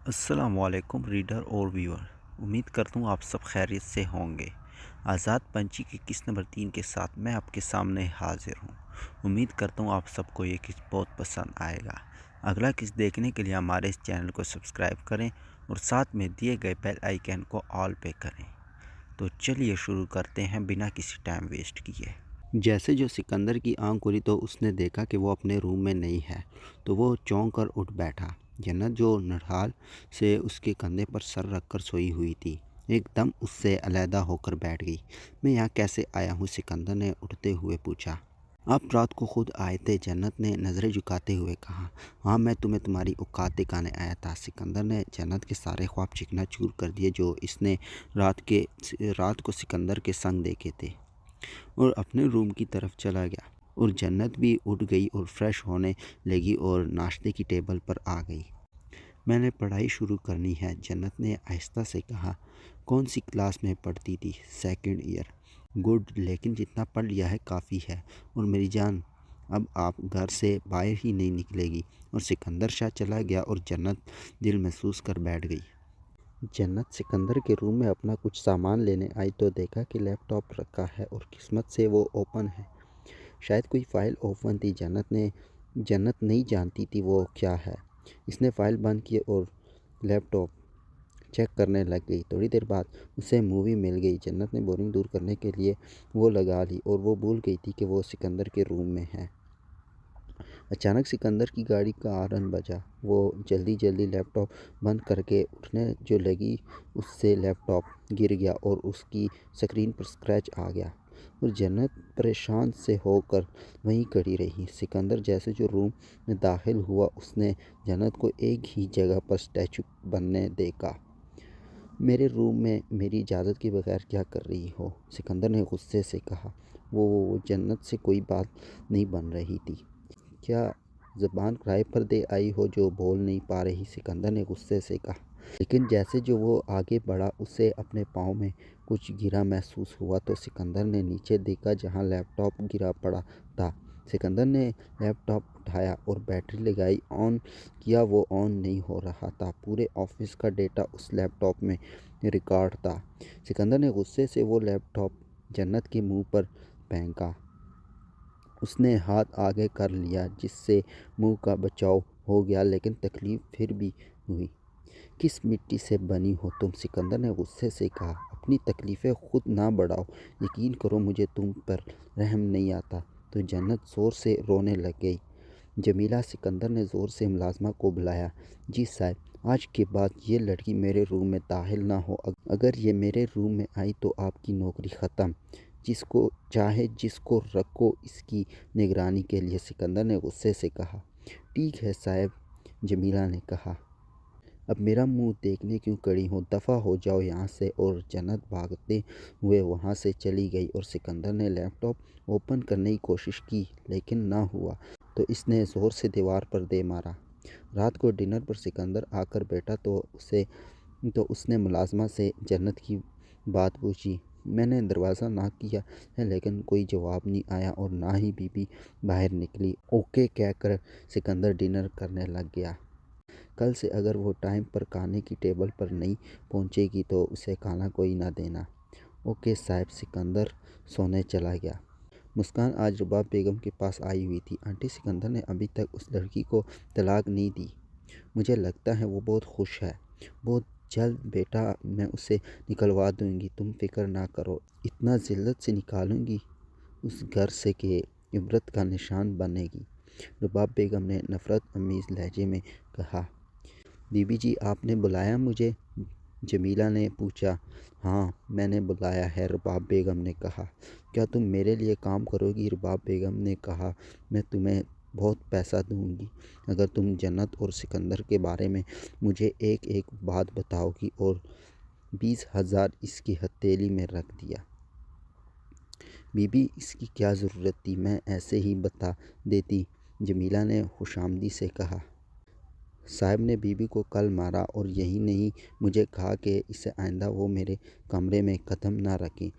السلام علیکم ریڈر اور ویور، امید کرتا ہوں آپ سب خیریت سے ہوں گے۔ آزاد پنچھی کی قسط نمبر 3 کے ساتھ میں آپ کے سامنے حاضر ہوں۔ امید کرتا ہوں آپ سب کو یہ قسط بہت پسند آئے گا۔ اگلا قسط دیکھنے کے لیے ہمارے اس چینل کو سبسکرائب کریں اور ساتھ میں دیے گئے بیل آئیکن کو آل پہ کریں۔ تو چلیے شروع کرتے ہیں بنا کسی ٹائم ویسٹ کیے۔ جیسے جو سکندر کی آنکھ کھلی تو اس نے دیکھا کہ وہ اپنے روم میں نہیں ہے، تو وہ چونک کر اٹھ بیٹھا۔ جنت جو نڈھال سے اس کے کندھے پر سر رکھ کر سوئی ہوئی تھی، ایک دم اس سے علیحدہ ہو کر بیٹھ گئی۔ میں یہاں کیسے آیا ہوں؟ سکندر نے اٹھتے ہوئے پوچھا۔ آپ رات کو خود آئے تھے، جنت نے نظریں جھکاتے ہوئے کہا۔ ہاں، میں تمہیں تمہاری اوقات دکھانے آیا تھا۔ سکندر نے جنت کے سارے خواب چکنا چور کر دیے جو اس نے رات کو سکندر کے سنگ دیکھے تھے، اور اپنے روم کی طرف چلا گیا۔ اور جنت بھی اٹھ گئی اور فریش ہونے لگی اور ناشتے کی ٹیبل پر آ گئی۔ میں نے پڑھائی شروع کرنی ہے، جنت نے آہستہ سے کہا۔ کون سی کلاس میں پڑھتی تھی؟ 2nd year. گڈ، لیکن جتنا پڑھ لیا ہے کافی ہے۔ اور میری جان، اب آپ گھر سے باہر ہی نہیں نکلے گی۔ اور سکندر شاہ چلا گیا اور جنت دل محسوس کر بیٹھ گئی۔ جنت سکندر کے روم میں اپنا کچھ سامان لینے آئی تو دیکھا کہ لیپ ٹاپ رکھا ہے اور قسمت سے وہ اوپن ہے۔ شاید کوئی فائل اوپن تھی۔ جنت نہیں جانتی تھی وہ کیا ہے۔ اس نے فائل بند کی اور لیپ ٹاپ چیک کرنے لگ گئی۔ تھوڑی دیر بعد اسے مووی مل گئی۔ جنت نے بورنگ دور کرنے کے لیے وہ لگا لی اور وہ بھول گئی تھی کہ وہ سکندر کے روم میں ہے۔ اچانک سکندر کی گاڑی کا ہارن بجا۔ وہ جلدی لیپ ٹاپ بند کر کے اٹھنے جو لگی، اس سے لیپ ٹاپ گر گیا اور اس کی سکرین پر اسکریچ آ گیا، اور جنت پریشان سے ہو کر وہیں کھڑی رہی۔ سکندر جیسے جو روم میں داخل ہوا، اس نے جنت کو ایک ہی جگہ پر اسٹیچو بننے دیکھا۔ میرے روم میں میری اجازت کے بغیر کیا کر رہی ہو؟ سکندر نے غصے سے کہا۔ وہ جنت سے کوئی بات نہیں بن رہی تھی۔ کیا زبان کرائے پر دے آئی ہو جو بول نہیں پا رہی؟ سکندر نے غصے سے کہا۔ لیکن جیسے جو وہ آگے بڑھا، اسے اپنے پاؤں میں کچھ گرا محسوس ہوا تو سکندر نے نیچے دیکھا جہاں لیپ ٹاپ گرا پڑا تھا۔ سکندر نے لیپ ٹاپ اٹھایا اور بیٹری لگائی، آن کیا۔ وہ آن نہیں ہو رہا تھا۔ پورے آفس کا ڈیٹا اس لیپ ٹاپ میں ریکارڈ تھا۔ سکندر نے غصے سے وہ لیپ ٹاپ جنت کے منہ پر پھینکا۔ اس نے ہاتھ آگے کر لیا جس سے منہ کا بچاؤ ہو گیا، لیکن تکلیف پھر بھی ہوئی۔ کس مٹی سے بنی ہو تم؟ سکندر نے غصے سے کہا۔ اپنی تکلیفیں خود نہ بڑھاؤ، یقین کرو مجھے تم پر رحم نہیں آتا۔ تو جنت زور سے رونے لگ گئی۔ جمیلہ، سکندر نے زور سے ملازمہ کو بلایا۔ جی صاحب، آج کے بعد یہ لڑکی میرے روم میں داخل نہ ہو۔ اگر یہ میرے روم میں آئی تو آپ کی نوکری ختم۔ جس کو چاہے جس کو رکھو اس کی نگرانی کے لیے، سکندر نے غصے سے کہا۔ ٹھیک ہے صاحب، جمیلہ نے کہا۔ اب میرا منہ دیکھنے کیوں کھڑی ہو؟ دفع ہو جاؤ یہاں سے۔ اور جنت بھاگتے ہوئے وہاں سے چلی گئی، اور سکندر نے لیپ ٹاپ اوپن کرنے کی کوشش کی لیکن نہ ہوا تو اس نے زور سے دیوار پر دے مارا۔ رات کو ڈنر پر سکندر آ کر بیٹھا تو اس نے ملازمہ سے جنت کی بات پوچھی۔ میں نے دروازہ ناک کیا ہے لیکن کوئی جواب نہیں آیا اور نہ ہی بی بی باہر نکلی۔ اوکے کہہ کر سکندر ڈنر کرنے لگ گیا۔ کل سے اگر وہ ٹائم پر کھانے کی ٹیبل پر نہیں پہنچے گی تو اسے کھانا کوئی نہ دینا۔ اوکے صاحب۔ سکندر سونے چلا گیا۔ مسکان آج رباب بیگم کے پاس آئی ہوئی تھی۔ آنٹی، سکندر نے ابھی تک اس لڑکی کو طلاق نہیں دی۔ مجھے لگتا ہے وہ بہت خوش ہے۔ بہت جلد بیٹا میں اسے نکلوا دوں گی، تم فکر نہ کرو۔ اتنا ذلت سے نکالوں گی اس گھر سے کہ عبرت کا نشان بنے گی، رباب بیگم نے نفرت آمیز لہجے میں کہا۔ بی بی جی، آپ نے بلایا مجھے؟ جمیلہ نے پوچھا۔ ہاں، میں نے بلایا ہے، رباب بیگم نے کہا۔ کیا تم میرے لیے کام کرو گی؟ رباب بیگم نے کہا۔ میں تمہیں بہت پیسہ دوں گی اگر تم جنت اور سکندر کے بارے میں مجھے ایک ایک بات بتاؤ گی، اور 20,000 اس کی ہتھیلی میں رکھ دیا۔ بی بی، اس کی کیا ضرورت تھی؟ میں ایسے ہی بتا دیتی، جمیلہ نے خوشامدی سے کہا۔ صاحب نے بی بی کو کل مارا اور یہی نہیں مجھے کہا کہ اسے آئندہ وہ میرے کمرے میں قدم نہ رکھے،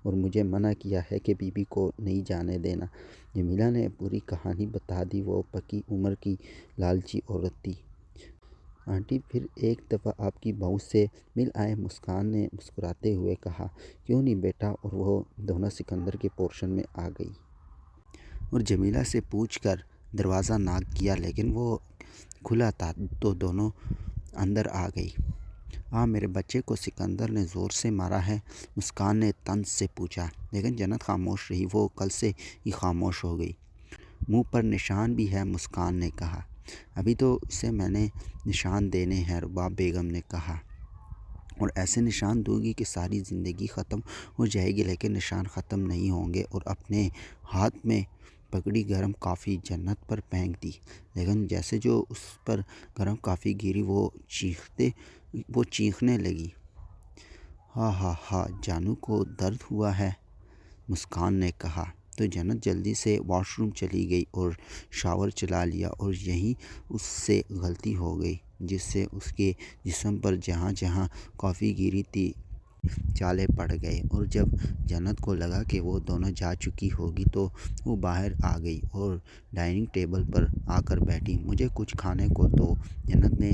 اور مجھے منع کیا ہے کہ بی بی کو نہیں جانے دینا۔ جمیلہ نے پوری کہانی بتا دی۔ وہ پکی عمر کی لالچی عورت تھی۔ آنٹی پھر ایک دفعہ آپ کی بہو سے مل آئے، مسکان نے مسکراتے ہوئے کہا۔ کیوں نہیں بیٹا، اور وہ دونوں سکندر کے پورشن میں آ گئی اور جمیلہ سے پوچھ کر دروازہ ناک کیا، لیکن وہ کھلا تھا تو دونوں اندر آ گئی۔ میرے بچے کو سکندر نے زور سے مارا ہے؟ مسکان نے طنز سے پوچھا، لیکن جنت خاموش رہی، وہ کل سے ہی خاموش ہو گئی۔ منہ پر نشان بھی ہے، مسکان نے کہا۔ ابھی تو اسے میں نے نشان دینے ہیں، رباب بیگم نے کہا، اور ایسے نشان دوں گی کہ ساری زندگی ختم ہو جائے گی، لیکن نشان ختم نہیں ہوں گے۔ اور اپنے ہاتھ میں پکڑی گرم کافی جنت پر پھینک دی، لیکن جیسے جو اس پر گرم کافی گری وہ چیخنے لگی۔ ہاں ہاں ہاں، جانو کو درد ہوا ہے، مسکان نے کہا۔ تو جنت جلدی سے واش روم چلی گئی اور شاور چلا لیا، اور یہی اس سے غلطی ہو گئی جس سے اس کے جسم پر جہاں جہاں کافی گری تھی چالے پڑ گئے۔ اور جب جنت کو لگا کہ وہ دونوں جا چکی ہوگی تو وہ باہر آ گئی اور ڈائننگ ٹیبل پر آ کر بیٹھی۔ مجھے کچھ کھانے کو دو، جنت نے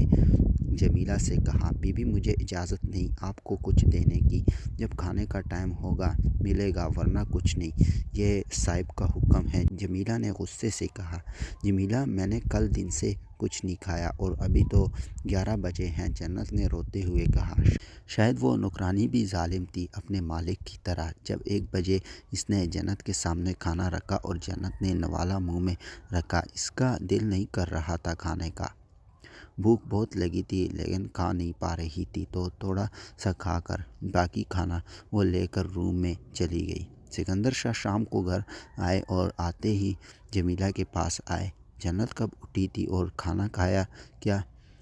جمیلہ سے کہا۔ بی بی مجھے اجازت نہیں آپ کو کچھ دینے کی، جب کھانے کا ٹائم ہوگا ملے گا، ورنہ کچھ نہیں، یہ صاحب کا حکم ہے، جمیلہ نے غصے سے کہا۔ جمیلہ میں نے کل دن سے کچھ نہیں کھایا اور ابھی تو 11 بجے ہیں، جنت نے روتے ہوئے کہا۔ شاید وہ نوکرانی بھی ظالم تھی اپنے مالک کی طرح۔ جب 1 بجے اس نے جنت کے سامنے کھانا رکھا اور جنت نے نوالا منہ میں رکھا، اس کا دل نہیں کر رہا تھا کھانے کا۔ بھوک بہت لگی تھی لیکن کھا نہیں پا رہی تھی، تو تھوڑا سا کھا کر باقی کھانا وہ لے کر روم میں چلی گئی۔ سکندر شاہ شام کو گھر آئے اور آتے ہی جمیلہ کے پاس آئے۔ جنت کب اٹھی تھی اور کھانا کھایا کیا؟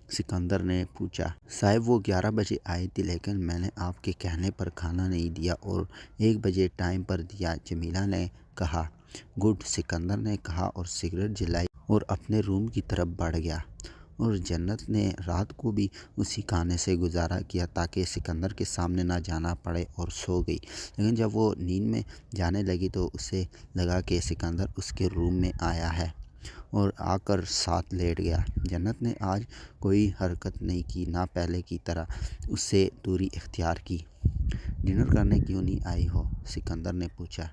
سکندر نے پوچھا۔ صاحب وہ 11 بجے آئی تھی، لیکن میں نے آپ کے کہنے پر کھانا نہیں دیا اور 1 بجے ٹائم پر دیا، جمیلہ نے کہا۔ گڈ، سکندر نے کہا اور سگریٹ جلائی اور اپنے روم کی طرف بڑھ گیا۔ اور جنت نے رات کو بھی اسی کھانے سے گزارا کیا تاکہ سکندر کے سامنے نہ جانا پڑے، اور سو گئی۔ لیکن جب وہ نیند میں جانے لگی تو اسے لگا کہ سکندر اس کے روم میں آیا ہے اور آ کر ساتھ لیٹ گیا۔ جنت نے آج کوئی حرکت نہیں کی، نہ پہلے کی طرح اس سے دوری اختیار کی۔ ڈنر کرنے کیوں نہیں آئی ہو؟ سکندر نے پوچھا۔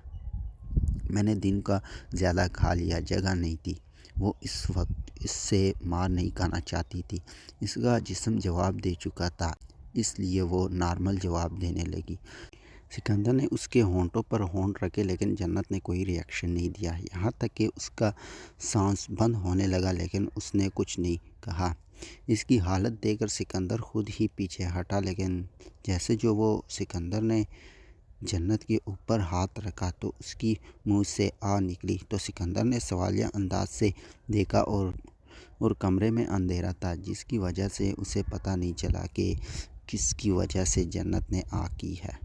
میں نے دن کا زیادہ کھا لیا، جگہ نہیں تھی۔ وہ اس وقت اس سے مار نہیں کھانا چاہتی تھی، اس کا جسم جواب دے چکا تھا، اس لیے وہ نارمل جواب دینے لگی۔ سکندر نے اس کے ہونٹوں پر ہونٹ رکھے، لیکن جنت نے کوئی ری ایکشن نہیں دیا، یہاں تک کہ اس کا سانس بند ہونے لگا، لیکن اس نے کچھ نہیں کہا۔ اس کی حالت دیکھ کر سکندر خود ہی پیچھے ہٹا، لیکن جیسے جو وہ سکندر نے جنت کے اوپر ہاتھ رکھا تو اس کی منہ سے آ نکلی، تو سکندر نے سوالیہ انداز سے دیکھا اور کمرے میں اندھیرا تھا، جس کی وجہ سے اسے پتہ نہیں چلا کہ کس کی وجہ سے جنت نے کی ہے۔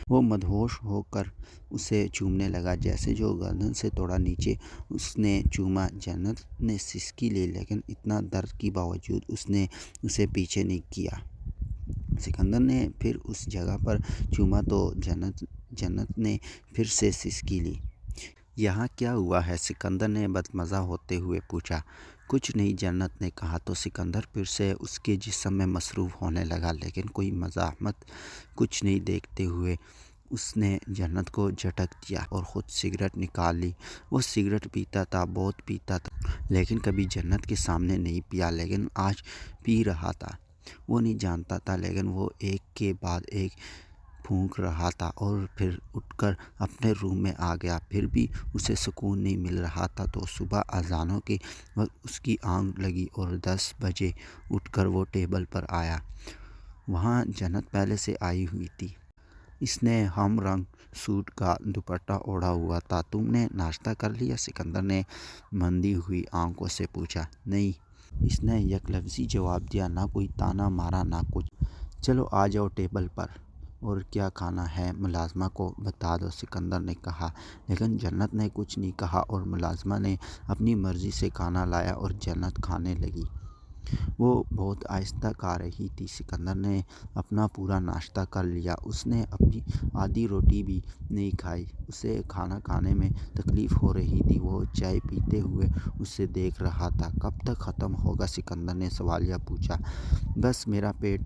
وہ مدہوش ہو کر اسے چومنے لگا، جیسے جو گردن سے تھوڑا نیچے اس نے چوما۔ جنت نے سسکی لی، لیکن اتنا درد کے باوجود اس نے اسے پیچھے نہیں کیا۔ سکندر نے پھر اس جگہ پر چوما تو جنت نے پھر سے سسکی لی۔ یہاں کیا ہوا ہے؟ سکندر نے بدمزہ ہوتے ہوئے پوچھا۔ کچھ نہیں، جنت نے کہا، تو سکندر پھر سے اس کے جسم میں مصروف ہونے لگا، لیکن کوئی مزاحمت کچھ نہیں دیکھتے ہوئے اس نے جنت کو جھٹک دیا اور خود سگریٹ نکال لی۔ وہ سگریٹ پیتا تھا، بہت پیتا تھا، لیکن کبھی جنت کے سامنے نہیں پیا، لیکن آج پی رہا تھا۔ وہ نہیں جانتا تھا، لیکن وہ ایک کے بعد ایک پھونک رہا تھا اور پھر اٹھ کر اپنے روم میں آ گیا۔ پھر بھی اسے سکون نہیں مل رہا تھا، تو صبح اذانوں کے وقت اس کی آنکھ لگی اور 10 بجے اٹھ کر وہ ٹیبل پر آیا۔ وہاں جنت پہلے سے آئی ہوئی تھی۔ اس نے ہم رنگ سوٹ کا دوپٹہ اوڑھا ہوا تھا۔ تم نے ناشتہ کر لیا؟ سکندر نے مندی ہوئی آنکھوں سے پوچھا۔ نہیں، اس نے یک لفظی جواب دیا، نہ کوئی طعنہ مارا نہ کچھ۔ چلو آ جاؤ ٹیبل پر، اور کیا کھانا ہے ملازمہ کو بتا دو، سکندر نے کہا۔ لیکن جنت نے کچھ نہیں کہا اور ملازمہ نے اپنی مرضی سے کھانا لایا اور جنت کھانے لگی۔ وہ بہت آہستہ کھا رہی تھی۔ سکندر نے اپنا پورا ناشتہ کر لیا۔ اس نے اپنی آدھی روٹی بھی نہیں کھائی۔ اسے کھانا کھانے میں تکلیف ہو رہی تھی۔ وہ چائے پیتے ہوئے اسے دیکھ رہا تھا۔ کب تک ختم ہوگا؟ سکندر نے سوالیہ پوچھا۔ بس میرا پیٹ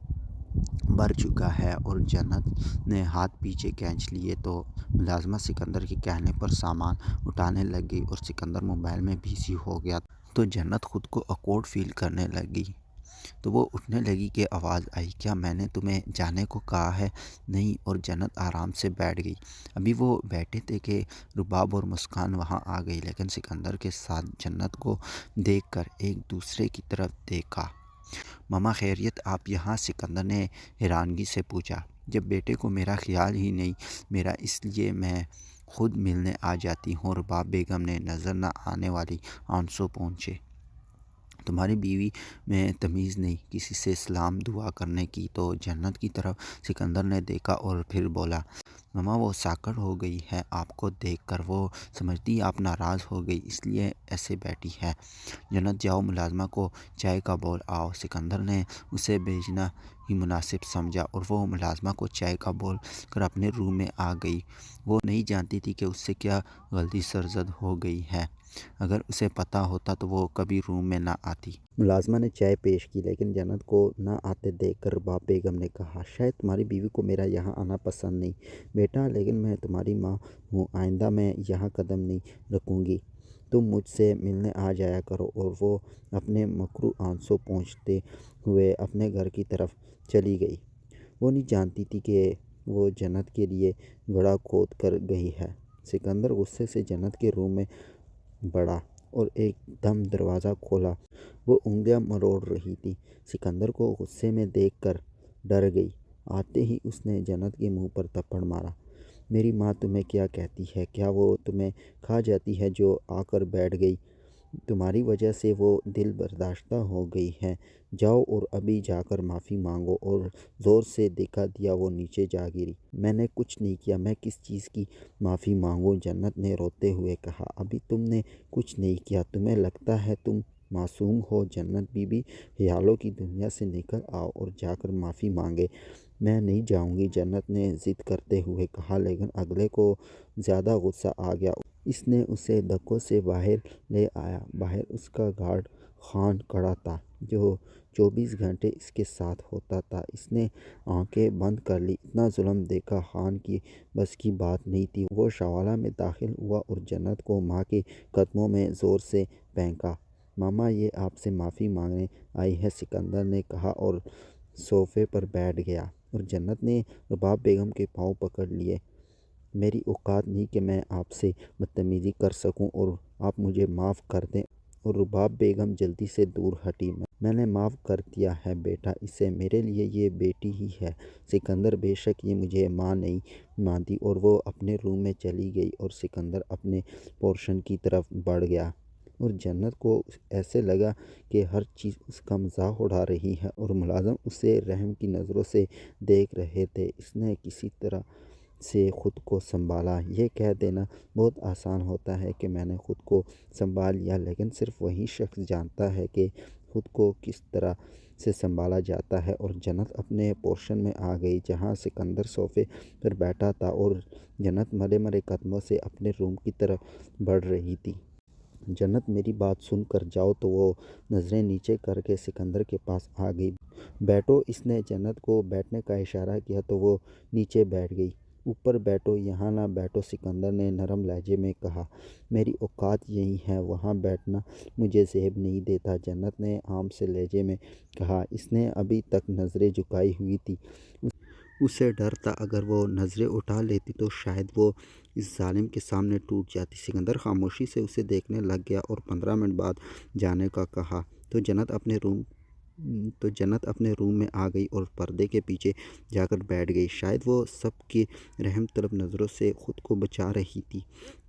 بھر چکا ہے۔ اور جنت نے ہاتھ پیچھے کھینچ لیے تو ملازمہ سکندر کے کہنے پر سامان اٹھانے لگ گئی اور سکندر موبائل میں بزی ہو گیا تو جنت خود کو آکورڈ فیل کرنے لگی۔ تو وہ اٹھنے لگی کہ آواز آئی، کیا میں نے تمہیں جانے کو کہا ہے؟ نہیں۔ اور جنت آرام سے بیٹھ گئی۔ ابھی وہ بیٹھے تھے کہ رباب اور مسکان وہاں آ گئی، لیکن سکندر کے ساتھ جنت کو دیکھ کر ایک دوسرے کی طرف دیکھا۔ ماما خیریت آپ یہاں؟ سکندر نے حیرانگی سے پوچھا۔ جب بیٹے کو میرا خیال ہی نہیں میرا، اس لیے میں خود ملنے آ جاتی ہوں۔ رباب بیگم نے نظر نہ آنے والی آنسو پونچھے۔ تمہاری بیوی میں تمیز نہیں کسی سے سلام دعا کرنے کی؟ تو جنت کی طرف سکندر نے دیکھا اور پھر بولا، ماما وہ ساکڑ ہو گئی ہے آپ کو دیکھ کر۔ وہ سمجھتی آپ ناراض ہو گئی اس لیے ایسے بیٹھی ہے۔ جنت جاؤ ملازمہ کو چائے کا بول آؤ۔ سکندر نے اسے بھیجنا ہی مناسب سمجھا اور وہ ملازمہ کو چائے کا بول کر اپنے روم میں آ گئی۔ وہ نہیں جانتی تھی کہ اس سے کیا غلطی سرزد ہو گئی ہے۔ اگر اسے پتہ ہوتا تو وہ کبھی روم میں نہ آتی۔ ملازمہ نے چائے پیش کی، لیکن جنت کو نہ آتے دیکھ کر رباب بیگم نے کہا، شاید تمہاری بیوی کو میرا یہاں آنا پسند نہیں بیٹا، لیکن میں تمہاری ماں ہوں، آئندہ میں یہاں قدم نہیں رکھوں گی۔ تم مجھ سے ملنے آ جایا کرو۔ اور وہ اپنے مکرو آنسو پونچھتے ہوئے اپنے گھر کی طرف چلی گئی۔ وہ نہیں جانتی تھی کہ وہ جنت کے لیے گڑھا کھود کر گئی ہے۔ سکندر غصے سے جنت کے روم میں بڑھا اور ایک دم دروازہ کھولا۔ وہ انگلیاں مروڑ رہی تھی۔ سکندر کو غصے میں دیکھ کر ڈر گئی۔ آتے ہی اس نے جنت کے منہ پر تھپڑ مارا۔ میری ماں تمہیں کیا کہتی ہے؟ کیا وہ تمہیں کھا جاتی ہے جو آ کر بیٹھ گئی؟ تمہاری وجہ سے وہ دل برداشتہ ہو گئی ہے۔ جاؤ اور ابھی جا کر معافی مانگو۔ اور زور سے دھکا دیا وہ نیچے جا گری۔ میں نے کچھ نہیں کیا، میں کس چیز کی معافی مانگوں؟ جنت نے روتے ہوئے کہا۔ ابھی تم نے کچھ نہیں کیا، تمہیں لگتا ہے تم معصوم ہو؟ جنت بی بی خیالوں کی دنیا سے نکل آؤ اور جا کر معافی مانگے۔ میں نہیں جاؤں گی، جنت نے ضد کرتے ہوئے کہا، لیکن اگلے کو زیادہ غصہ آ گیا۔ اس نے اسے دھکوں سے باہر لے آیا۔ باہر اس کا گارڈ خان کھڑا تھا جو 24 گھنٹے اس کے ساتھ ہوتا تھا۔ اس نے آنکھیں بند کر لی۔ اتنا ظلم دیکھا خان کی بس کی بات نہیں تھی۔ وہ شعلہ میں داخل ہوا اور جنت کو ماں کے قدموں میں زور سے پھینکا۔ ماما یہ آپ سے معافی مانگنے آئی ہے، سکندر نے کہا اور صوفے پر بیٹھ گیا۔ اور جنت نے رباب بیگم کے پاؤں پکڑ لیے۔ میری اوقات نہیں کہ میں آپ سے بدتمیزی کر سکوں، اور آپ مجھے معاف کر دیں۔ اور رباب بیگم جلدی سے دور ہٹی۔ میں نے معاف کر دیا ہے بیٹا اسے، میرے لیے یہ بیٹی ہی ہے۔ سکندر بے شک یہ مجھے ماں نہیں مانتی۔ اور وہ اپنے روم میں چلی گئی اور سکندر اپنے پورشن کی طرف بڑھ گیا۔ اور جنت کو ایسے لگا کہ ہر چیز اس کا مذاق اڑا رہی ہے اور ملازم اسے رحم کی نظروں سے دیکھ رہے تھے۔ اس نے کسی طرح سے خود کو سنبھالا۔ یہ کہہ دینا بہت آسان ہوتا ہے کہ میں نے خود کو سنبھال لیا، لیکن صرف وہی شخص جانتا ہے کہ خود کو کس طرح سے سنبھالا جاتا ہے۔ اور جنت اپنے پورشن میں آ گئی جہاں سکندر صوفے پر بیٹھا تھا اور جنت مرے مرے قدموں سے اپنے روم کی طرف بڑھ رہی تھی۔ جنت میری بات سن کر جاؤ۔ تو وہ نظریں نیچے کر کے سکندر کے پاس آ گئی۔ بیٹھو۔ اس نے جنت کو بیٹھنے کا اشارہ کیا تو وہ نیچے بیٹھ گئی۔ اوپر بیٹھو، یہاں نہ بیٹھو، سکندر نے نرم لہجے میں کہا۔ میری اوقات یہی ہے، وہاں بیٹھنا مجھے زیب نہیں دیتا، جنت نے عام سے لہجے میں کہا۔ اس نے ابھی تک نظریں جھکائی ہوئی تھی۔ اسے ڈر تھا اگر وہ نظریں اٹھا لیتی تو شاید وہ اس ظالم کے سامنے ٹوٹ جاتی۔ سکندر خاموشی سے اسے دیکھنے لگ گیا اور 15 منٹ بعد جانے کا کہا تو جنت اپنے روم میں آ گئی اور پردے کے پیچھے جا کر بیٹھ گئی۔ شاید وہ سب کی رحم طلب نظروں سے خود کو بچا رہی تھی۔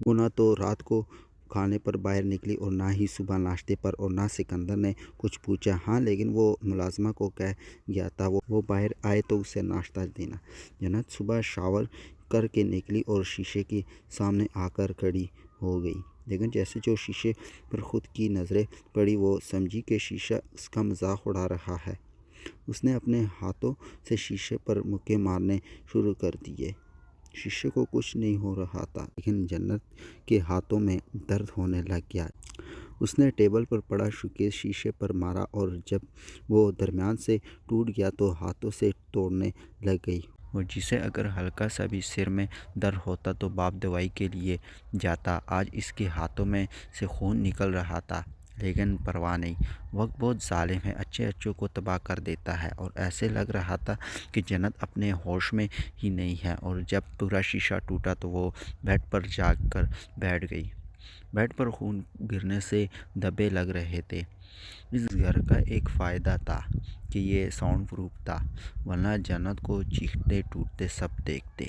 وہ نہ تو رات کو کھانے پر باہر نکلی اور نہ ہی صبح ناشتے پر، اور نہ سکندر نے کچھ پوچھا۔ ہاں لیکن وہ ملازمہ کو کہہ گیا تھا وہ باہر آئے تو اسے ناشتہ دینا۔ جنت صبح شاور کر کے نکلی اور شیشے کے سامنے آ کر کھڑی ہو گئی۔ لیکن جیسے جو شیشے پر خود کی نظریں پڑی وہ سمجھی کہ شیشہ اس کا مذاق اڑا رہا ہے۔ اس نے اپنے ہاتھوں سے شیشے پر مکے مارنے شروع کر دیے۔ شیشے کو کچھ نہیں ہو رہا تھا، لیکن جنت کے ہاتھوں میں درد ہونے لگ گیا۔ اس نے ٹیبل پر پڑا شوکیس شیشے پر مارا اور جب وہ درمیان سے ٹوٹ گیا تو ہاتھوں سے توڑنے لگ گئی۔ وہ جسے اگر ہلکا سا بھی سر میں درد ہوتا تو باپ دوائی کے لیے جاتا۔ آج اس کے ہاتھوں میں سے خون نکل رہا تھا، لیکن پرواہ نہیں۔ وقت بہت ظالم ہے، اچھے اچھوں کو تباہ کر دیتا ہے، اور ایسے لگ رہا تھا کہ جنت اپنے ہوش میں ہی نہیں ہے۔ اور جب پورا شیشہ ٹوٹا تو وہ بیڈ پر جا کر بیٹھ گئی۔ بیڈ پر خون گرنے سے دھبے لگ رہے تھے۔ اس گھر کا ایک فائدہ تھا کہ یہ ساؤنڈ پروف تھا، ورنہ جنت کو چیختے ٹوٹتے سب دیکھتے۔